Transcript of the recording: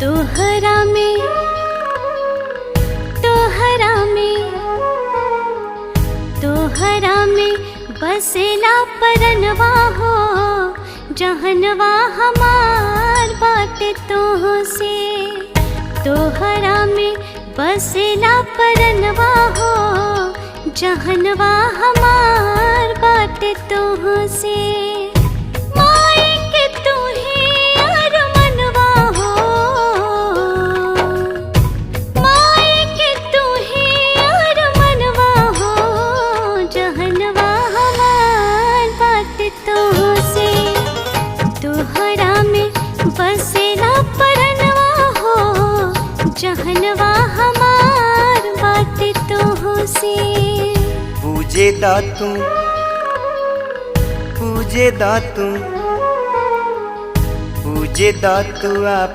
तोहरा में तोहरा में तोहरा में बसेला परनवा हो, जहनवा हमार बाटे तोह से। तोहरा में बसेला परनवा हो, जहनवा हमार बाटे तोह से। माई के तू ही अरमनवा हो, माई के तू ही अरमनवा हो, जहनवा हमार बाटे तोह से। तोहरा में बसेला परनवा हो, जहनवा हमार बाटे तोह से। पूजे दातू पूजे दातू पूजे दातू